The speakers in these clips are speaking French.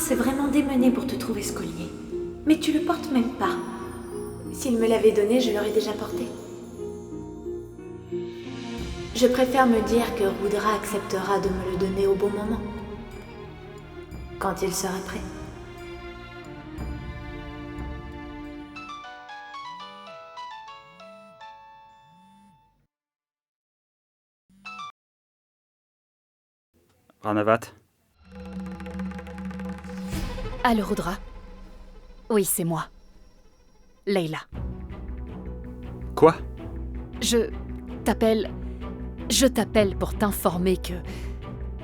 s'est vraiment démené pour te trouver ce collier. Mais tu le portes même pas. S'il me l'avait donné, je l'aurais déjà porté. Je préfère me dire que Rudra acceptera de me le donner au bon moment. Quand il sera prêt. Ranavat. Allô, Rudra? Oui, c'est moi. Layla. Quoi? Je t'appelle pour t'informer que...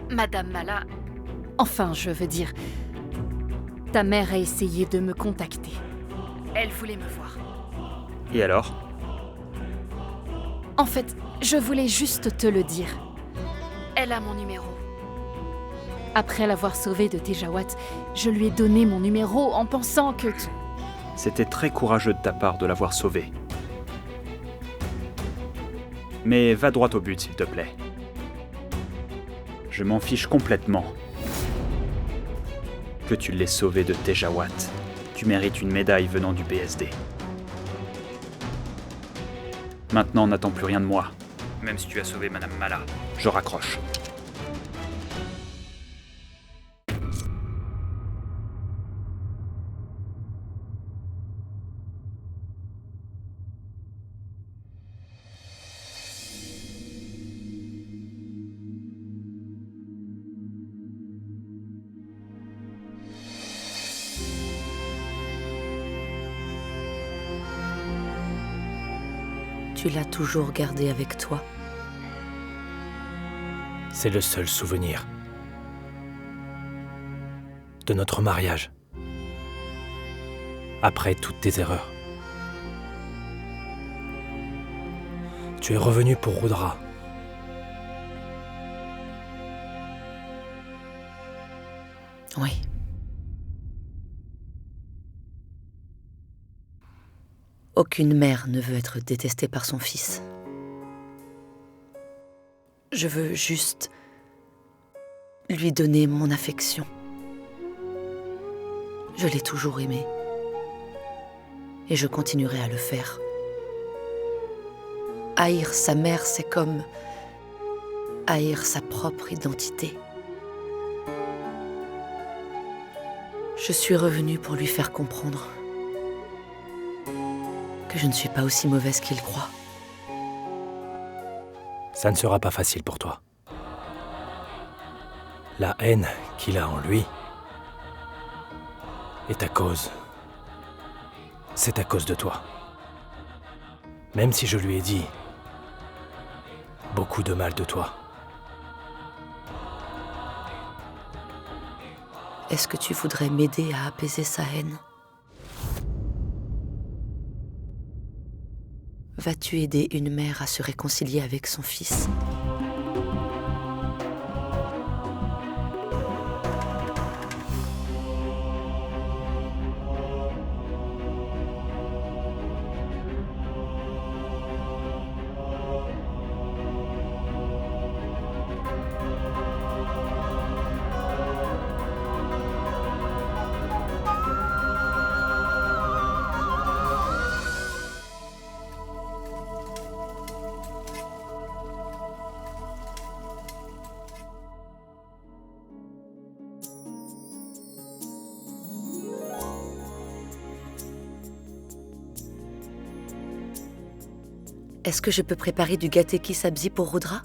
Madame Mala... Enfin, je veux dire... Ta mère a essayé de me contacter. Elle voulait me voir. Et alors? En fait, je voulais juste te le dire. Elle a mon numéro. Après l'avoir sauvée de Tejawat, je lui ai donné mon numéro en pensant que... C'était très courageux de ta part de l'avoir sauvée. Mais va droit au but, s'il te plaît. Je m'en fiche complètement. Que tu l'aies sauvée de Tejawat, tu mérites une médaille venant du BSD. Maintenant, n'attends plus rien de moi. Même si tu as sauvé Madame Mala, je raccroche. Tu l'as toujours gardé avec toi. C'est le seul souvenir de notre mariage. Après toutes tes erreurs. Tu es revenu pour Rudra. Oui. Aucune mère ne veut être détestée par son fils. Je veux juste lui donner mon affection. Je l'ai toujours aimé. Et je continuerai à le faire. Haïr sa mère, c'est comme haïr sa propre identité. Je suis revenue pour lui faire comprendre que je ne suis pas aussi mauvaise qu'il croit. Ça ne sera pas facile pour toi. La haine qu'il a en lui est à cause. C'est à cause de toi. Même si je lui ai dit beaucoup de mal de toi. Est-ce que tu voudrais m'aider à apaiser sa haine ? Vas-tu aider une mère à se réconcilier avec son fils ? Est-ce que je peux préparer du gateki sabzi pour Rudra ?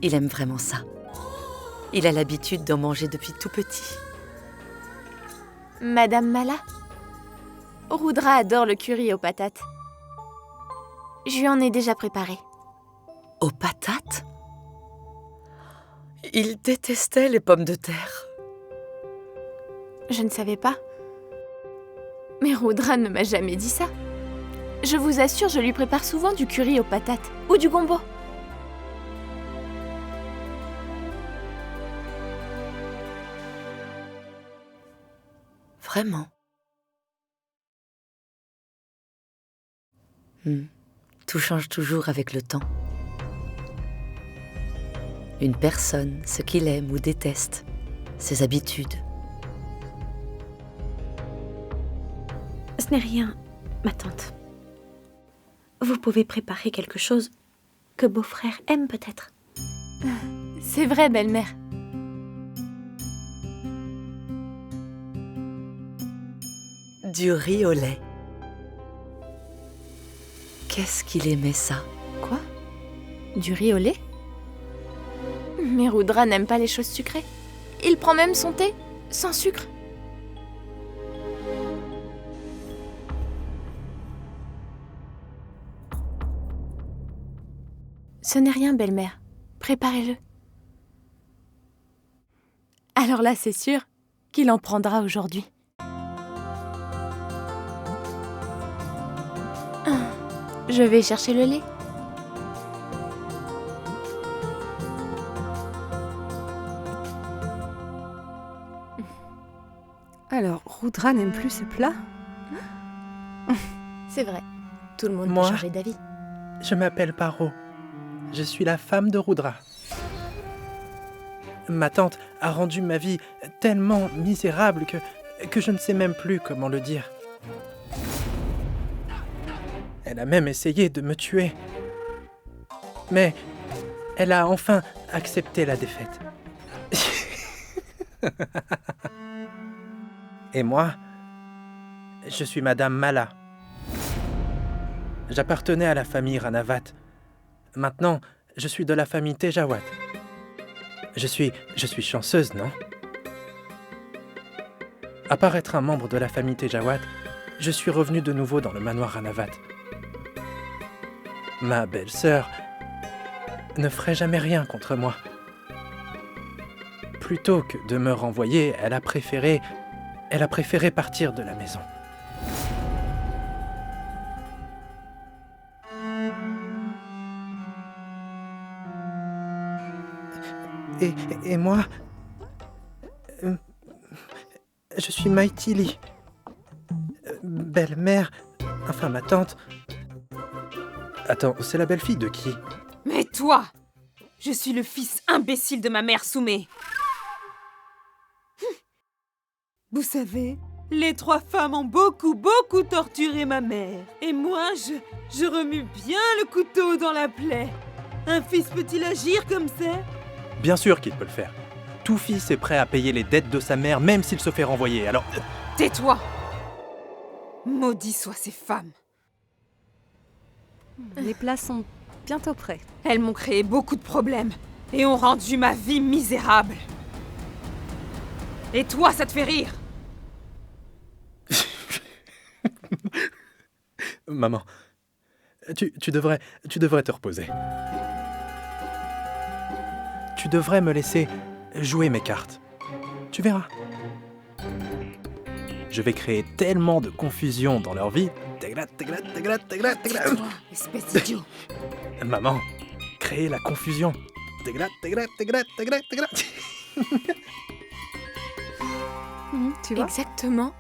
Il aime vraiment ça. Il a l'habitude d'en manger depuis tout petit. Madame Mala, Rudra adore le curry aux patates. Je lui en ai déjà préparé. Aux patates ? Il détestait les pommes de terre. Je ne savais pas. Mais Rudra ne m'a jamais dit ça. Je vous assure, je lui prépare souvent du curry aux patates ou du gombo. Vraiment ? Tout change toujours avec le temps. Une personne, ce qu'il aime ou déteste, ses habitudes. Ce n'est rien, ma tante. Vous pouvez préparer quelque chose que beau-frère aime peut-être. C'est vrai, belle-mère. Du riz au lait. Qu'est-ce qu'il aimait ça? Quoi? Du riz au lait? Mais Rudra n'aime pas les choses sucrées. Il prend même son thé sans sucre. Ce n'est rien, belle-mère. Préparez-le. Alors là, c'est sûr qu'il en prendra aujourd'hui. Je vais chercher le lait. Alors, Rudra n'aime plus ce plat? C'est vrai. Tout le monde Moi, peut changer d'avis. Je m'appelle Paro. Je suis la femme de Rudra. Ma tante a rendu ma vie tellement misérable que je ne sais même plus comment le dire. Elle a même essayé de me tuer. Mais elle a enfin accepté la défaite. Et moi, je suis Madame Mala. J'appartenais à la famille Ranavat. Maintenant, je suis de la famille Tejawat. Je suis chanceuse, non? À part être un membre de la famille Tejawat, je suis revenu de nouveau dans le manoir Ranavat. Ma belle-sœur ne ferait jamais rien contre moi. Plutôt que de me renvoyer, elle a préféré partir de la maison. Et moi, je suis Maithili, belle-mère, enfin ma tante. Attends, c'est la belle-fille de qui? Mais toi, je suis le fils imbécile de ma mère Soumé. Vous savez, les 3 femmes ont beaucoup torturé ma mère. Et moi, je remue bien le couteau dans la plaie. Un fils peut-il agir comme ça? Bien sûr qu'il peut le faire. Tout fils est prêt à payer les dettes de sa mère, même s'il se fait renvoyer, alors... Tais-toi! Maudits soient ces femmes. Les plats sont bientôt prêts. Elles m'ont créé beaucoup de problèmes et ont rendu ma vie misérable. Et toi, ça te fait rire? Maman, tu devrais te reposer. Tu devrais me laisser jouer mes cartes. Tu verras. Je vais créer tellement de confusion dans leur vie. Tais-toi, espèce d'idiot. Maman, créer la confusion. Tu vois? Exactement.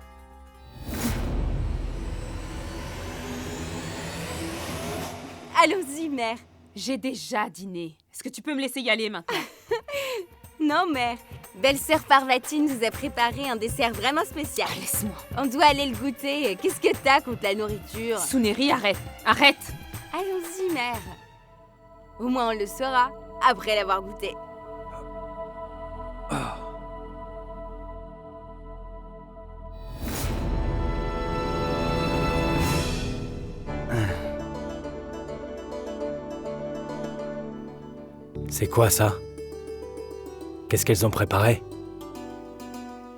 Allons-y, mère. J'ai déjà dîné. Est-ce que tu peux me laisser y aller maintenant? Non, mère. Belle-sœur Parvati nous a préparé un dessert vraiment spécial. Ah, laisse-moi. On doit aller le goûter. Qu'est-ce que t'as contre la nourriture? Souneri, arrête. Arrête. Allons-y, mère. Au moins, on le saura après l'avoir goûté. C'est quoi ça? Qu'est-ce qu'elles ont préparé?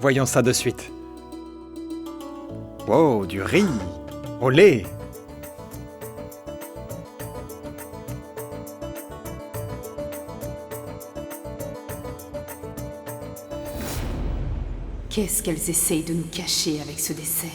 Voyons ça de suite. Wow, du riz! Au lait! Qu'est-ce qu'elles essayent de nous cacher avec ce dessert?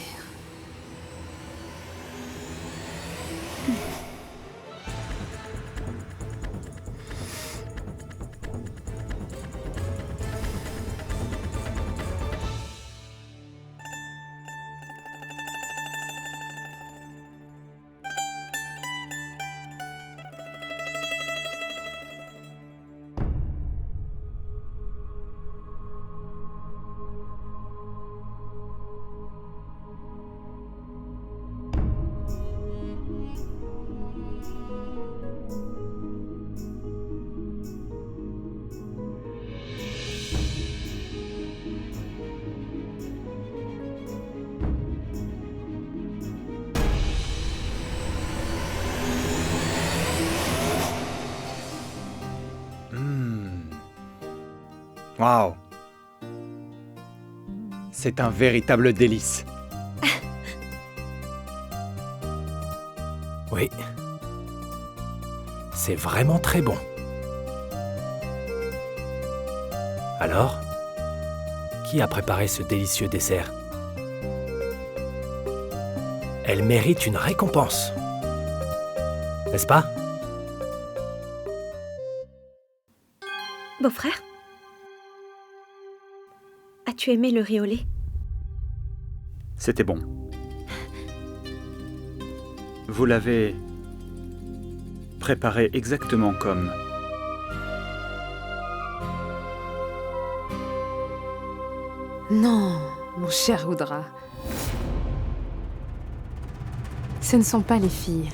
Waouh. C'est un véritable délice. Oui. C'est vraiment très bon. Alors, qui a préparé ce délicieux dessert? Elle mérite une récompense. N'est-ce pas? Beau-frère, as-tu aimé le riz au lait? C'était bon. Vous l'avez préparé exactement comme... Non, mon cher Rudra. Ce ne sont pas les filles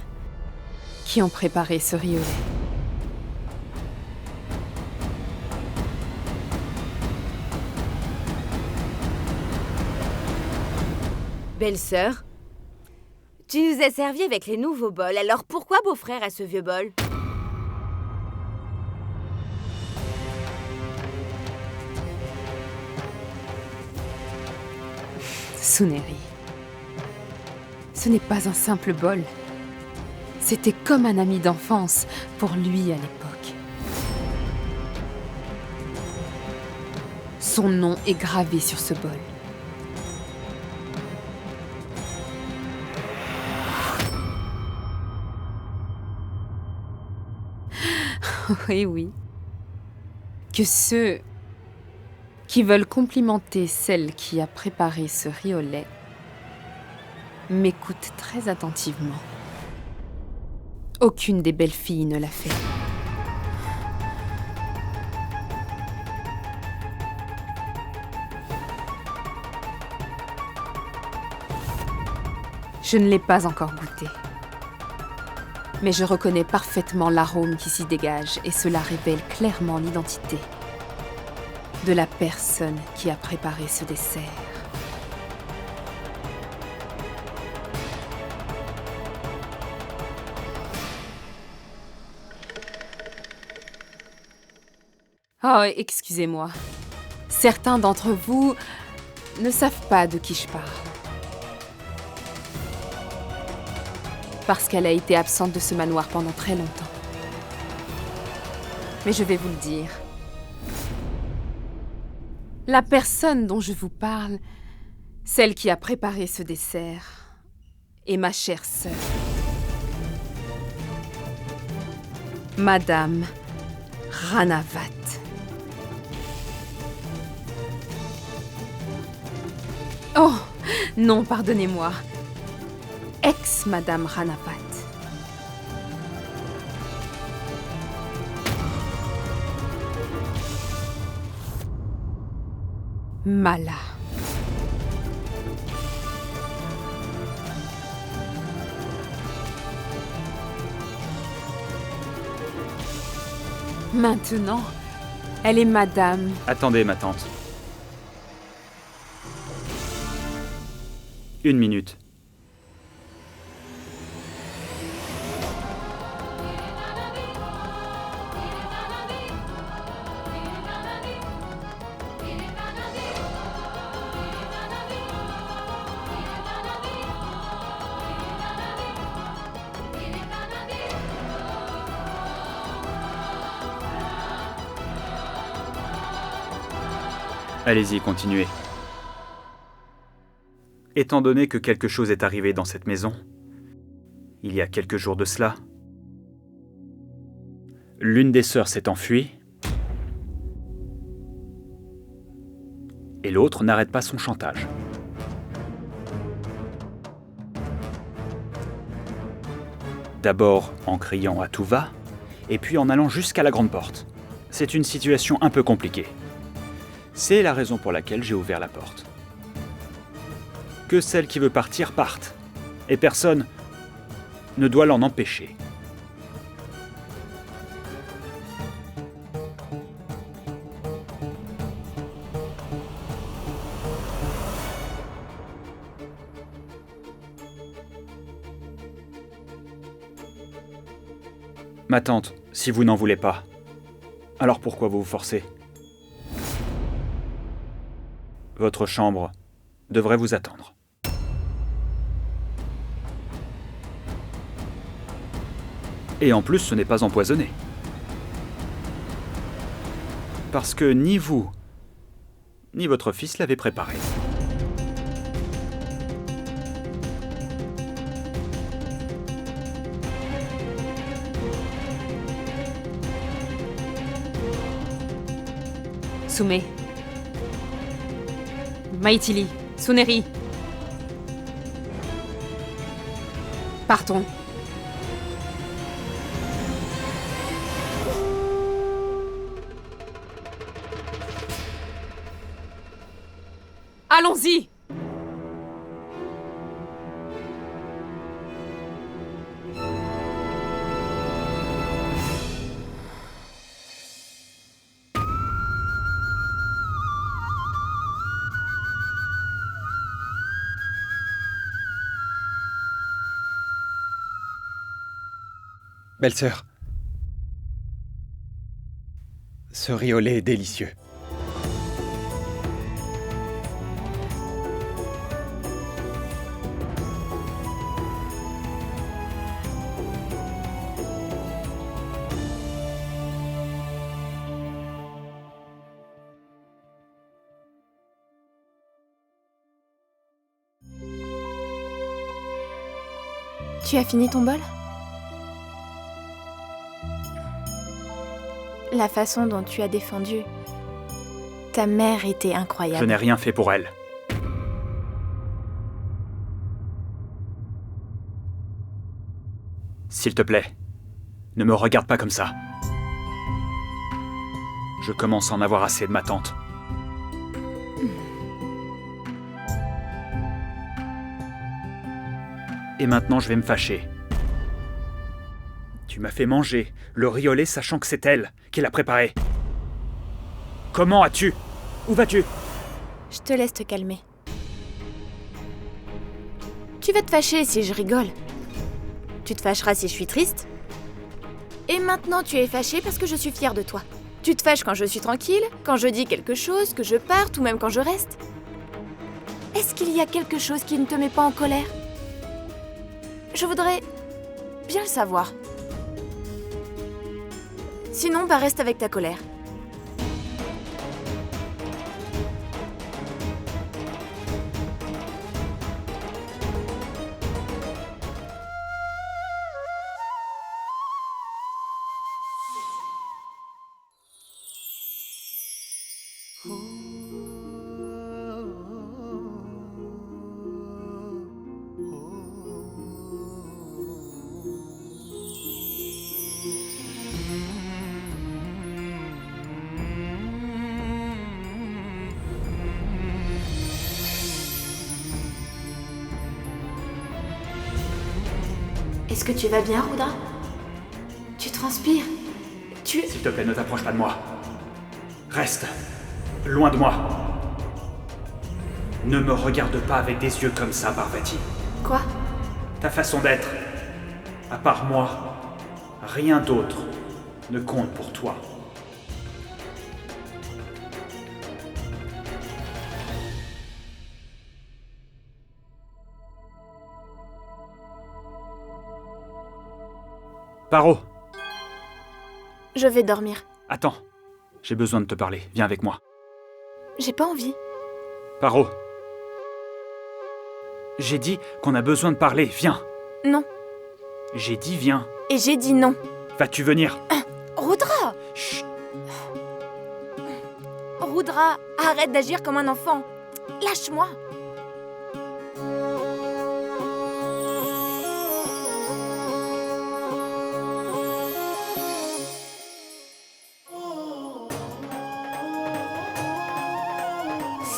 qui ont préparé ce riz au lait. Belle-sœur, tu nous as servi avec les nouveaux bols, alors pourquoi beau-frère a ce vieux bol? Suneri, ce n'est pas un simple bol. C'était comme un ami d'enfance pour lui à l'époque. Son nom est gravé sur ce bol. Oui, oui. Que ceux qui veulent complimenter celle qui a préparé ce riz au lait m'écoutent très attentivement. Aucune des belles filles ne l'a fait. Je ne l'ai pas encore goûté. Mais je reconnais parfaitement l'arôme qui s'y dégage et cela révèle clairement l'identité de la personne qui a préparé ce dessert. Oh, excusez-moi. Certains d'entre vous ne savent pas de qui je parle. Parce qu'elle a été absente de ce manoir pendant très longtemps. Mais je vais vous le dire. La personne dont je vous parle, celle qui a préparé ce dessert, est ma chère sœur. Madame Ranavat. Oh, non, pardonnez-moi. Ex-Madame Ranavat. Mala. Maintenant, elle est Madame... Attendez, ma tante. 1 minute. Allez-y, continuez. Étant donné que quelque chose est arrivé dans cette maison, il y a quelques jours de cela, l'une des sœurs s'est enfuie et l'autre n'arrête pas son chantage. D'abord en criant à tout va, et puis en allant jusqu'à la grande porte. C'est une situation un peu compliquée. C'est la raison pour laquelle j'ai ouvert la porte. Que celle qui veut partir parte, et personne ne doit l'en empêcher. Ma tante, si vous n'en voulez pas, alors pourquoi vous vous forcez ? Votre chambre devrait vous attendre. Et en plus, ce n'est pas empoisonné. Parce que ni vous, ni votre fils l'avez préparé. Soumé. Maïtili. Suneri. Partons. Allons-y! Belle-sœur. Ce riz au lait est délicieux. Tu as fini ton bol? La façon dont tu as défendu ta mère était incroyable. Je n'ai rien fait pour elle. S'il te plaît, ne me regarde pas comme ça. Je commence à en avoir assez de ma tante. Et maintenant, je vais me fâcher. Tu m'as fait manger le riz au lait sachant que c'est elle qui l'a préparé. Comment as-tu? Où vas-tu? Je te laisse te calmer. Tu vas te fâcher si je rigole. Tu te fâcheras si je suis triste. Et maintenant, tu es fâché parce que je suis fière de toi. Tu te fâches quand je suis tranquille, quand je dis quelque chose, que je parte ou même quand je reste. Est-ce qu'il y a quelque chose qui ne te met pas en colère? Je voudrais bien le savoir. Sinon, bah reste avec ta colère. Est-ce que tu vas bien, Rudra? Tu transpires. S'il te plaît, ne t'approche pas de moi. Reste loin de moi. Ne me regarde pas avec des yeux comme ça, Parvati. Quoi? Ta façon d'être. À part moi, rien d'autre ne compte pour toi. Paro! Je vais dormir. Attends, j'ai besoin de te parler. Viens avec moi. J'ai pas envie. Paro! J'ai dit qu'on a besoin de parler. Viens! Non. J'ai dit viens. Et j'ai dit non. Vas-tu venir? Rudra! Chut! Rudra, arrête d'agir comme un enfant. Lâche-moi.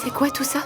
C'est quoi tout ça?